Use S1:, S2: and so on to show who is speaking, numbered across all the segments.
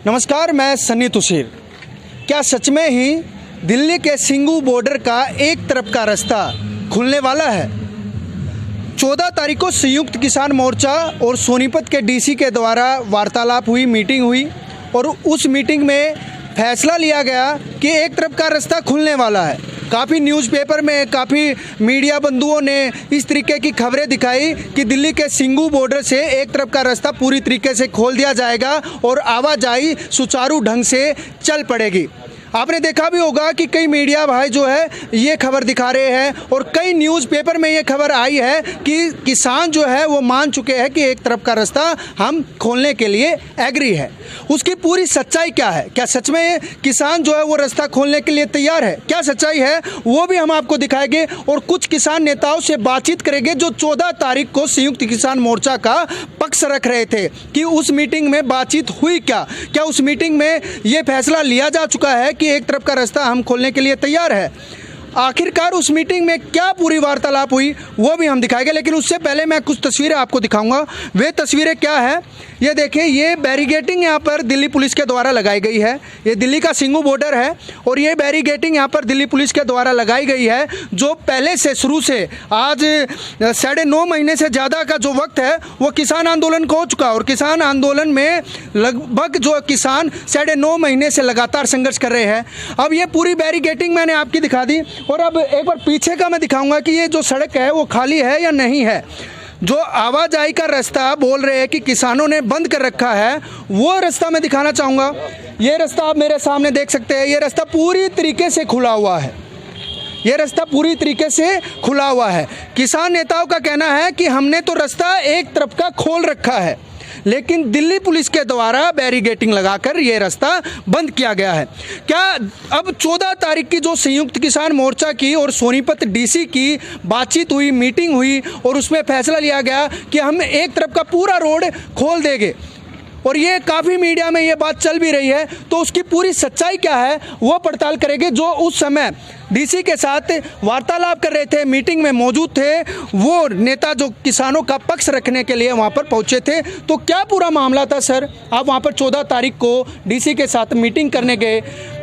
S1: नमस्कार, मैं सन्नी तुषार। क्या सच में ही दिल्ली के सिंगू बॉर्डर का एक तरफ का रास्ता खुलने वाला है? 14 तारीख को संयुक्त किसान मोर्चा और सोनीपत के डीसी के द्वारा वार्तालाप हुई, मीटिंग हुई और उस मीटिंग में फैसला लिया गया कि एक तरफ का रास्ता खुलने वाला है। काफ़ी न्यूज़पेपर में, काफ़ी मीडिया बंधुओं ने इस तरीके की खबरें दिखाई कि दिल्ली के सिंगू बॉर्डर से एक तरफ का रास्ता पूरी तरीके से खोल दिया जाएगा और आवाजाही सुचारू ढंग से चल पड़ेगी। आपने देखा भी होगा कि कई मीडिया भाई जो है ये खबर दिखा रहे हैं और कई न्यूज़पेपर में ये खबर आई है कि किसान जो है वो मान चुके हैं कि एक तरफ का रास्ता हम खोलने के लिए एग्री है। उसकी पूरी सच्चाई क्या है? क्या सच में किसान जो है वो रास्ता खोलने के लिए तैयार है? क्या सच्चाई है वो भी हम आपको दिखाएंगे और कुछ किसान नेताओं से बातचीत करेंगे जो 14 तारीख को संयुक्त किसान मोर्चा का पक्ष रख रहे थे कि उस मीटिंग में बातचीत हुई क्या उस मीटिंग में ये फैसला लिया जा चुका है कि एक तरफ का रास्ता हम खोलने के लिए तैयार है। आखिरकार उस मीटिंग में क्या पूरी वार्तालाप हुई वो भी हम दिखाएंगे, लेकिन उससे पहले मैं कुछ तस्वीरें आपको दिखाऊंगा। वे तस्वीरें क्या है ये देखें। ये बैरिगेटिंग यहाँ पर दिल्ली पुलिस के द्वारा लगाई गई है। ये दिल्ली का सिंगू बॉर्डर है और ये बैरिगेटिंग यहाँ पर दिल्ली पुलिस के द्वारा लगाई गई है जो पहले से शुरू से आज 9.5 महीने से ज़्यादा का जो वक्त है वो किसान आंदोलन को हो चुका और किसान आंदोलन में लगभग जो किसान 9.5 महीने से लगातार संघर्ष कर रहे हैं। अब ये पूरी बैरिगेटिंग मैंने आपकी दिखा दी और अब एक बार पीछे का मैं दिखाऊंगा कि ये जो सड़क है वो खाली है या नहीं है। जो आवाजाही का रास्ता बोल रहे हैं कि किसानों ने बंद कर रखा है वो रास्ता मैं दिखाना चाहूँगा। ये रास्ता आप मेरे सामने देख सकते हैं। ये रास्ता पूरी तरीके से खुला हुआ है। ये रास्ता पूरी तरीके से खुला हुआ है। किसान नेताओं का कहना है कि हमने तो रास्ता एक तरफ का खोल रखा है, लेकिन दिल्ली पुलिस के द्वारा बैरिगेटिंग लगाकर ये रास्ता बंद किया गया है। क्या अब 14 तारीख की जो संयुक्त किसान मोर्चा की और सोनीपत डीसी की बातचीत हुई, मीटिंग हुई और उसमें फैसला लिया गया कि हम एक तरफ का पूरा रोड खोल देंगे और ये काफ़ी मीडिया में ये बात चल भी रही है, तो उसकी पूरी सच्चाई क्या है वो पड़ताल करेंगे। जो उस समय डीसी के साथ वार्तालाप कर रहे थे, मीटिंग में मौजूद थे, वो नेता जो किसानों का पक्ष रखने के लिए वहाँ पर पहुँचे थे, तो क्या पूरा मामला था सर? आप वहाँ पर 14 तारीख को डीसी के साथ मीटिंग करने गए,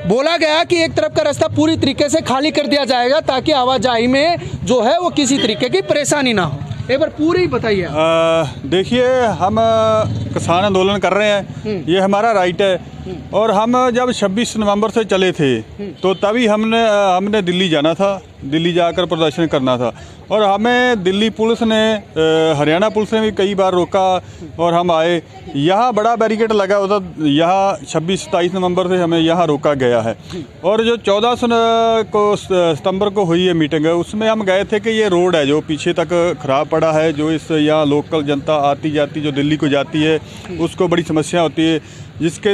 S1: बोला गया कि एक तरफ का रास्ता पूरी तरीके से खाली कर दिया जाएगा ताकि आवाजाही में जो है वो किसी तरीके की परेशानी ना हो। एक बार पूरी बताइए।
S2: देखिए, हम किसान आंदोलन कर रहे हैं, ये हमारा राइट है और हम जब 26 नवंबर से चले थे तो तभी हमने दिल्ली जाना था, दिल्ली जाकर प्रदर्शन करना था और हमें दिल्ली पुलिस ने, हरियाणा पुलिस ने भी कई बार रोका और हम आए। यहाँ बड़ा बैरिकेड लगा होता, यहाँ 26-27 नवंबर से हमें यहाँ रोका गया है और जो 14 सितंबर को हुई है मीटिंग है उसमें हम गए थे कि ये रोड है जो पीछे तक ख़राब पड़ा है, जो इस यहाँ लोकल जनता आती जाती जो दिल्ली को जाती है उसको बड़ी समस्या होती है, जिसके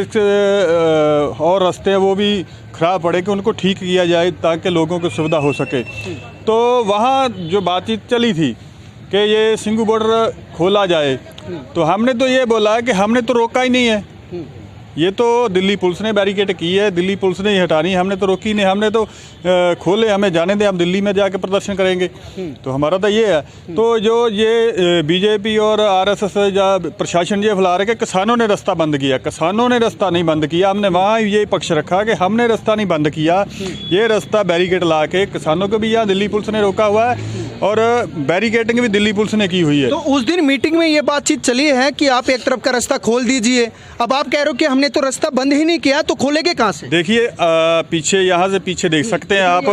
S2: और रास्ते हैं वो भी ख़राब पड़े कि उनको ठीक किया जाए ताकि लोगों को सुविधा हो सके। तो वहाँ जो बातचीत चली थी कि ये सिंगू बॉर्डर खोला जाए, तो हमने तो ये बोला है कि हमने तो रोका ही नहीं है, ये तो दिल्ली पुलिस ने बैरिकेड की है, दिल्ली पुलिस ने हटानी, हमने तो रोकी नहीं, हमने तो खोले, हमें जाने दें, हम दिल्ली में जाके प्रदर्शन करेंगे। तो हमारा तो ये है। तो जो ये बीजेपी और आरएसएस या प्रशासन ये फैला रहे कि किसानों ने रास्ता बंद किया, किसानों ने रास्ता नहीं बंद किया। हमने वहाँ ये पक्ष रखा कि हमने रास्ता नहीं बंद किया, ये रास्ता बैरिकेड ला के किसानों को भी यहाँ दिल्ली पुलिस ने रोका हुआ है और बैरिकेडिंग भी दिल्ली पुलिस ने की हुई है।
S1: तो उस दिन मीटिंग में ये बातचीत चली है कि आप एक तरफ का रास्ता खोल दीजिए, अब आप कह रहे हो कि हमने तो रास्ता बंद ही नहीं किया, तो खोलेंगे कहाँ से?
S2: देखिए, पीछे यहाँ से पीछे देख सकते हैं आप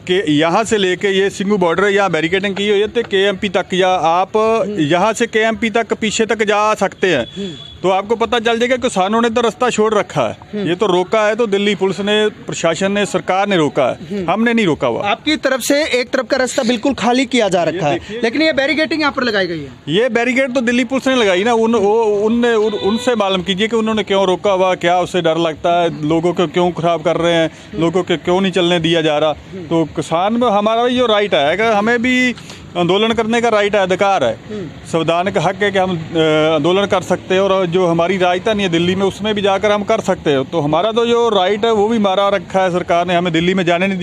S2: कि यहाँ से लेके ये सिंगू बॉर्डर यहाँ बैरिकेडिंग की हुई है तो केएमपी तक, या आप यहाँ से केएमपी तक पीछे तक जा सकते हैं, तो आपको पता चल जाएगा किसानों ने तो रास्ता छोड़ रखा है। ये तो रोका है तो दिल्ली पुलिस ने, प्रशासन ने, सरकार ने रोका है, हमने नहीं रोका हुआ।
S1: आपकी तरफ से एक तरफ का रास्ता बिल्कुल खाली किया जा रखा है, लेकिन ये बैरिकेडिंग यहाँ पर लगाई गई है।
S2: ये बैरिकेड तो दिल्ली पुलिस ने लगाई ना, उनसे मालूम कीजिए कि उन्होंने क्यों रोका हुआ, क्या उससे डर लगता है, लोगों को क्यों खराब कर रहे हैं, लोगों को क्यों नहीं चलने दिया जा रहा। तो किसान में हमारा भी जो राइट है कि हमें भी आंदोलन करने का राइट है, अधिकार है, संवैधानिक हक है कि हम आंदोलन कर सकते हैं। और जो हमारी राजधानी है दिल्ली में, उसमें भी जाकर हम कर सकते हैं। तो हमारा तो जो राइट है वो भी मारा रखा है सरकार ने, हमें दिल्ली में जाने नहीं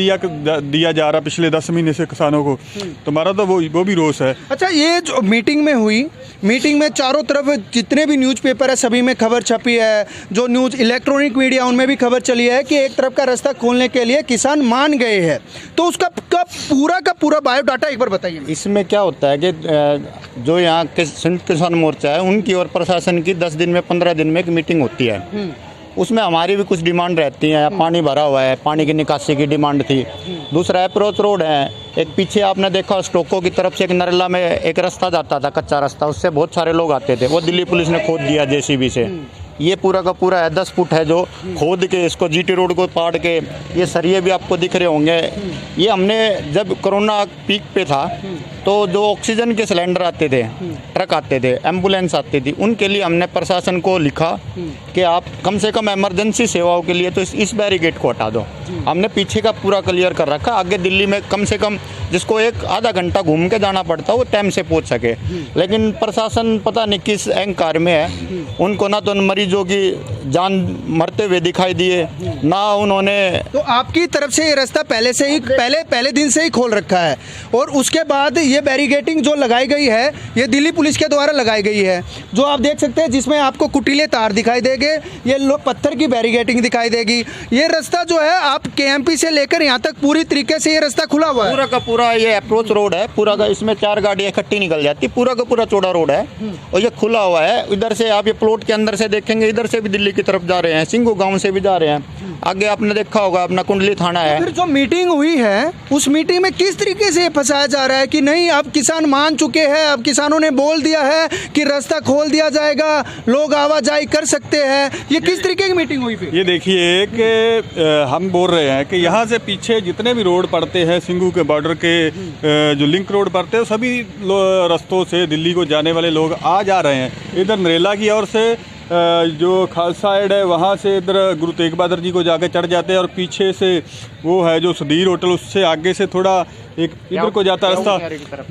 S2: दिया जा रहा पिछले 10 महीने से किसानों को। तो हमारा तो वो भी रोष है।
S1: अच्छा, ये जो मीटिंग में हुई, मीटिंग में चारों तरफ जितने भी न्यूज़पेपर है सभी में खबर छपी है, जो न्यूज़ इलेक्ट्रॉनिक मीडिया उनमें भी खबर चली है कि एक तरफ का रास्ता खोलने के लिए किसान मान गए हैं। तो उसका का पूरा बायोडाटा एक बार बताइए।
S3: इसमें क्या होता है कि जो यहाँ के संयुक्त किसान मोर्चा है उनकी और प्रशासन की 10 दिन में 15 दिन में एक मीटिंग होती है। उसमें हमारी भी कुछ डिमांड रहती है। पानी भरा हुआ है, पानी की निकासी की डिमांड थी। दूसरा अप्रोच रोड है। एक पीछे आपने देखा स्टोको की तरफ से एक नरेला में एक रास्ता जाता था, कच्चा रास्ता, उससे बहुत सारे लोग आते थे, वो दिल्ली पुलिस ने खोद दिया जेसीबी से। ये पूरा का पूरा है 10 फुट है जो खोद के इसको जीटी रोड को पाड़ के, ये सरिये भी आपको दिख रहे होंगे। ये हमने जब कोरोना पीक पे था तो जो ऑक्सीजन के सिलेंडर आते थे, ट्रक आते थे, एम्बुलेंस आती थी, उनके लिए हमने प्रशासन को लिखा कि आप कम से कम इमरजेंसी सेवाओं के लिए तो इस बैरिकेड को हटा दो। हमने पीछे का पूरा क्लियर कर रखा, आगे दिल्ली में कम से कम जिसको एक आधा घंटा घूम के जाना पड़ता वो टाइम से पहुंच सके। लेकिन प्रशासन पता नहीं किस अहंकार में है, उनको ना तो मरीजों की जान मरते हुए दिखाई दिए, ना उन्होंने।
S1: तो आपकी तरफ से ये रास्ता पहले से ही पहले दिन से ही खोल रखा है, और उसके बाद ये बैरिकेडिंग जो लगाई गई है ये दिल्ली पुलिस के द्वारा लगाई गई है, जो आप देख सकते हैं, जिसमें आपको कुटीले तार दिखाई देंगे, ये पत्थर की बैरिकेडिंग दिखाई देगी। ये रास्ता जो है आप केएमपी से लेकर यहाँ तक पूरी तरीके से ये रास्ता खुला हुआ है।
S3: पूरा का पूरा ये अप्रोच रोड है, पूरा का, इसमें 4 गाड़ियाँ इकट्ठी निकल जाती, पूरा का पूरा चौड़ा रोड है और ये खुला हुआ है। इधर से आप ये प्लॉट के अंदर से देखेंगे, इधर से भी दिल्ली की तरफ जा रहे हैं, सिंगू गांव से भी जा रहे हैं। आगे आपने देखा होगा अपना कुंडली थाना है।
S1: फिर जो मीटिंग हुई है उस मीटिंग में किस तरीके से फंसाया जा रहा है कि नहीं अब किसान मान चुके हैं, अब किसानों ने बोल दिया है कि रास्ता खोल दिया जाएगा, लोग आवाजाही कर सकते हैं, ये किस तरीके की मीटिंग हुई? फिर
S2: ये देखिए कि हम बोल रहे हैं कि यहाँ से पीछे जितने भी रोड पड़ते हैं, सिंगू के बॉर्डर के जो लिंक रोड पड़ते हैं, सभी रास्तों से दिल्ली को जाने वाले लोग आ जा रहे हैं। इधर नरेला की ओर से जो खालसा साइड है वहाँ से इधर गुरु तेग बहादुर जी को जाके चढ़ जाते हैं, और पीछे से वो है जो सुधीर होटल, उससे आगे से थोड़ा एक इधर को जाता रास्ता,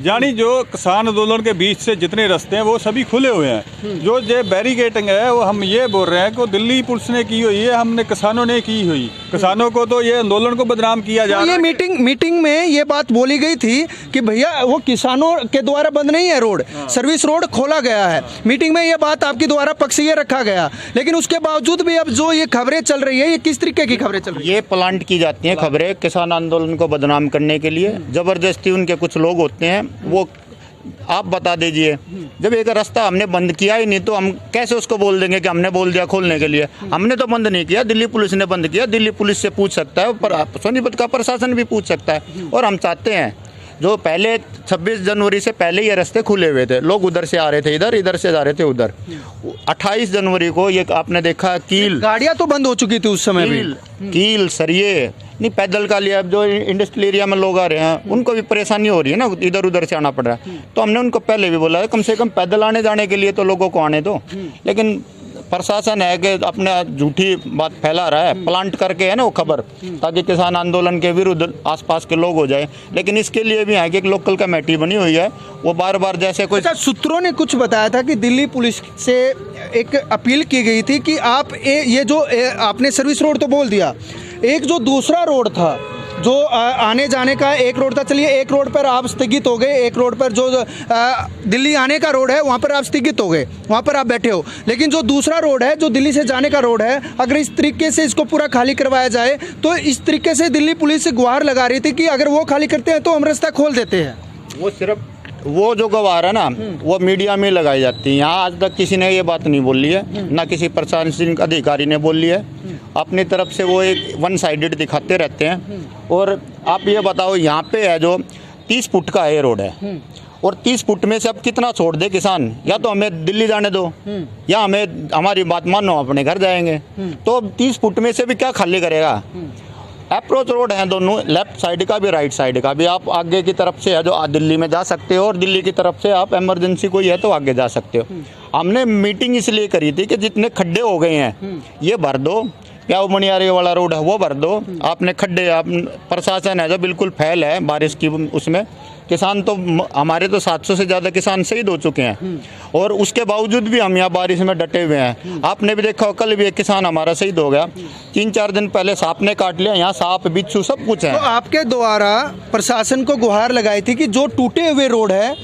S2: यानी जो किसान आंदोलन के बीच से जितने रास्ते हैं वो सभी खुले हुए हैं। जो ये बैरिकेडिंग है वो हम ये बोल रहे हैं कि दिल्ली पुलिस ने की हुई है, हमने किसानों ने की हुई। किसानों को तो ये आंदोलन को बदनाम किया जा रहा है।
S1: ये मीटिंग में ये बात बोली गई थी कि भैया वो किसानों के द्वारा बंद नहीं है रोड, सर्विस रोड खोला गया है। मीटिंग में ये बात आपके द्वारा पक्ष ये रखा गया, लेकिन उसके बावजूद भी अब जो ये खबरें चल रही है, ये किस तरीके की खबरें चल रही है?
S3: ये प्लांट की जाती हैं खबरें किसान आंदोलन को बदनाम करने के लिए। जबरदस्ती उनके कुछ लोग होते हैं, वो आप बता दीजिए, जब एक रास्ता हमने बंद किया ही नहीं तो हम कैसे उसको बोल देंगे कि हमने बोल दिया खोलने के लिए? हमने तो बंद नहीं किया, दिल्ली पुलिस ने बंद किया। दिल्ली पुलिस से पूछ सकता है, पर सोनीपत का प्रशासन भी पूछ सकता है। और हम चाहते हैं जो पहले 26 जनवरी से पहले ये रास्ते खुले हुए थे, लोग उधर से आ रहे थे इधर, इधर से जा रहे थे उधर। 28 जनवरी को ये आपने देखा कील
S1: गाड़ियां तो बंद हो चुकी थी उस समय भी,
S3: कील सरिये नहीं पैदल का लिया। अब जो इंडस्ट्रियल एरिया में लोग आ रहे हैं उनको भी परेशानी हो रही है ना, इधर उधर से आना पड़ रहा है। तो हमने उनको पहले भी बोला है कम से कम पैदल आने जाने के लिए तो लोगों को आने दो। लेकिन प्रशासन है कि अपना झूठी बात फैला रहा है, प्लांट करके है ना वो खबर, ताकि किसान आंदोलन के विरुद्ध आसपास के लोग हो जाए। लेकिन इसके लिए भी है कि एक लोकल कमेटी बनी हुई है, वो बार बार जैसे कोई।
S1: अच्छा, सूत्रों ने कुछ बताया था कि दिल्ली पुलिस से एक अपील की गई थी कि आप ये जो आपने सर्विस रोड तो बोल दिया, एक जो दूसरा रोड था जो आने जाने का एक रोड था, चलिए एक रोड पर आप स्थगित हो गए, एक रोड पर जो दिल्ली आने का रोड है वहाँ पर आप स्थगित हो गए, वहाँ पर आप बैठे हो। लेकिन जो दूसरा रोड है जो दिल्ली से जाने का रोड है, अगर इस तरीके से इसको पूरा खाली करवाया जाए तो इस तरीके से दिल्ली पुलिस गुहार लगा रही थी कि अगर वो खाली करते हैं तो हम रास्ता खोल देते हैं।
S3: वो सिर्फ वो जो गवार है ना वो मीडिया में लगाई जाती है। यहाँ आज तक किसी ने ये बात नहीं बोली है, ना किसी प्रशासनिक अधिकारी ने बोली है। अपनी तरफ से वो एक वन साइडेड दिखाते रहते हैं। और आप ये बताओ, यहाँ पे है जो 30 फुट का ये रोड है, और 30 फुट में से अब कितना छोड़ दे किसान? या तो हमें दिल्ली जाने दो, या हमें हमारी बात मानो अपने घर जाएंगे। तो अब 30 फुट में से भी क्या खाली करेगा? अप्रोच रोड है दोनों, लेफ्ट साइड का भी राइट साइड का भी। आप आगे की तरफ से है जो दिल्ली में जा सकते हो, और दिल्ली की तरफ से आप इमरजेंसी कोई है तो आगे जा सकते हो। हमने मीटिंग इसलिए करी थी कि जितने खड्डे हो गए हैं ये भर दो, या वो मनियारी वाला रोड है वो भर दो। आपने खड्डे, आप प्रशासन है जो बिल्कुल फैल है बारिश की उसमें, किसान तो हमारे तो 700 से ज़्यादा किसान शहीद हो चुके हैं और उसके बावजूद भी हम यहाँ बारिश में डटे हुए हैं। आपने भी देखा, कल भी एक किसान हमारा शहीद हो गया। 3-4 दिन पहले सांप ने काट लिया, यहाँ सांप बिच्छू सब कुछ है।
S1: तो आपके द्वारा प्रशासन को गुहार लगाई थी कि जो टूटे हुए रोड है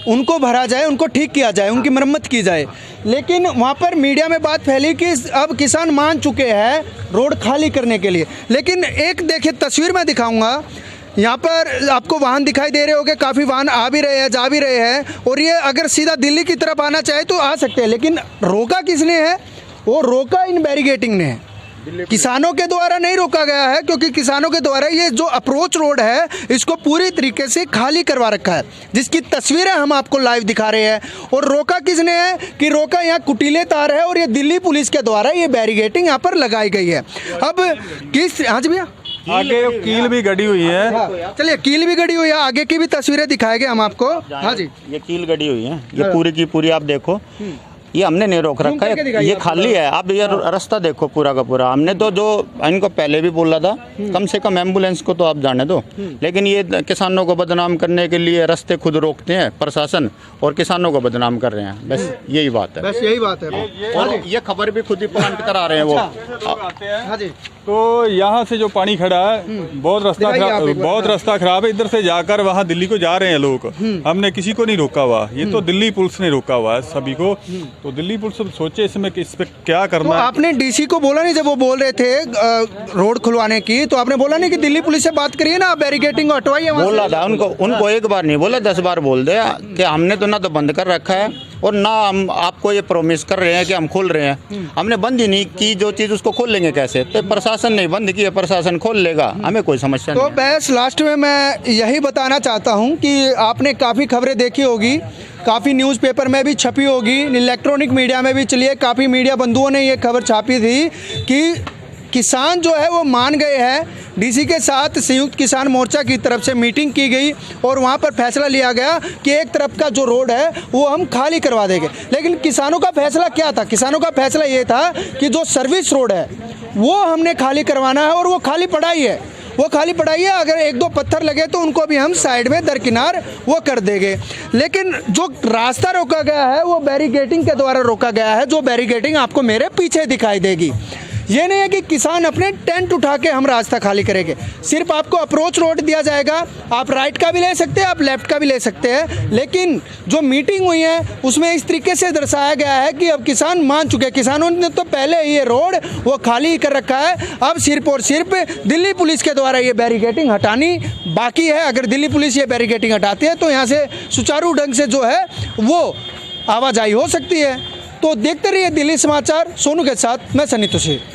S1: उनको भरा जाए, उनको ठीक किया जाए, उनकी मरम्मत की जाए, लेकिन वहाँ पर मीडिया में बात फैली कि अब किसान मान चुके हैं रोड खाली करने के लिए। लेकिन एक देखिए तस्वीर मैं दिखाऊंगा, यहाँ पर आपको वाहन दिखाई दे रहे होंगे, काफ़ी वाहन आ भी रहे हैं, जा भी रहे हैं, और ये अगर सीधा दिल्ली की तरफ आना चाहे तो आ सकते हैं, लेकिन रोका किसने है? वो रोका इन बैरिगेटिंग ने है, किसानों के द्वारा नहीं रोका गया है, क्योंकि किसानों के द्वारा ये जो अप्रोच रोड है इसको पूरी तरीके से खाली करवा रखा है, जिसकी तस्वीरें हम आपको लाइव दिखा रहे हैं। और रोका किसने है कि रोका यहाँ कुटीले तार है और ये दिल्ली पुलिस के द्वारा ये बैरिगेटिंग यहाँ पर लगाई गई है। अब किस, हाँ जी भैया,
S2: आगे कील भी गड़ी हुई है।
S1: चलिए, कील भी गड़ी हुई है, आगे की भी तस्वीरें दिखाएंगे हम आपको। हाँ जी,
S3: ये कील गड़ी हुई है, ये पूरी की पूरी आप देखो, ये हमने नहीं रोक रखा है, ये खाली है। अब ये रास्ता देखो पूरा का पूरा। हमने तो जो इनको पहले भी बोला था, कम से कम एम्बुलेंस को तो आप जाने दो, लेकिन ये किसानों को बदनाम करने के लिए रास्ते खुद रोकते हैं प्रशासन और किसानों को बदनाम कर रहे हैं। बस यही बात है,
S1: बस यही बात है।
S3: और ये खबर भी खुद ही प्लांट करा रहे हैं वो।
S1: हाँ जी,
S2: तो यहाँ से जो पानी खड़ा है बहुत रास्ता खराब है। इधर से जाकर वहाँ दिल्ली को जा रहे हैं लोग, हमने किसी को नहीं रोका हुआ, ये तो दिल्ली पुलिस ने रोका हुआ है सभी को। तो दिल्ली पुलिस सोचे इसमें इस पे क्या करना
S1: तो
S2: है।
S1: आपने डीसी को बोला नहीं, जब वो बोल रहे थे रोड खुलवाने की, तो आपने बोला नहीं कि दिल्ली पुलिस से बात करिए ना, बैरिकेटिंग को हटवाइए?
S3: बोला था उनको एक बार नहीं बोला, 10 बार बोल दिया कि हमने तो ना तो बंद कर रखा है और ना हम आपको ये प्रॉमिस कर रहे हैं कि हम खोल रहे हैं। हमने बंद ही नहीं की जो चीज़, उसको खोल लेंगे कैसे? तो प्रशासन ने बंद की है, प्रशासन खोल लेगा, हमें कोई समस्या नहीं।
S1: तो बस लास्ट में मैं यही बताना चाहता हूं कि आपने काफ़ी खबरें देखी होगी, काफ़ी न्यूज़पेपर में भी छपी होगी, इलेक्ट्रॉनिक मीडिया में भी चलिए, काफ़ी मीडिया बंधुओं ने ये खबर छापी थी कि किसान जो है वो मान गए हैं। डीसी के साथ संयुक्त किसान मोर्चा की तरफ से मीटिंग की गई और वहाँ पर फैसला लिया गया कि एक तरफ का जो रोड है वो हम खाली करवा देंगे। लेकिन किसानों का फैसला क्या था? किसानों का फैसला ये था कि जो सर्विस रोड है वो हमने खाली करवाना है और वो खाली पड़ा ही है, वो खाली पड़ा ही है। अगर 1-2 पत्थर लगे तो उनको भी हम साइड में दरकिनार वो कर देंगे। लेकिन जो रास्ता रोका गया है वो बैरिकेटिंग के द्वारा रोका गया है, जो बैरिकेटिंग आपको मेरे पीछे दिखाई देगी। ये नहीं है कि किसान अपने टेंट उठा के हम रास्ता खाली करेंगे, सिर्फ आपको अप्रोच रोड दिया जाएगा। आप राइट का भी ले सकते हैं, आप लेफ्ट का भी ले सकते हैं, लेकिन जो मीटिंग हुई है उसमें इस तरीके से दर्शाया गया है कि अब किसान मान चुके हैं। किसानों ने तो पहले ये रोड वो खाली कर रखा है, अब सिर्फ और सिर्फ दिल्ली पुलिस के द्वारा ये बैरिकेटिंग हटानी बाकी है। अगर दिल्ली पुलिस ये बैरिकेटिंग हटाती है तो यहाँ से सुचारू ढंग से जो है वो आवाजाही हो सकती है। तो देखते रहिए दिल्ली समाचार, सोनू के साथ मैं सनी तुषार।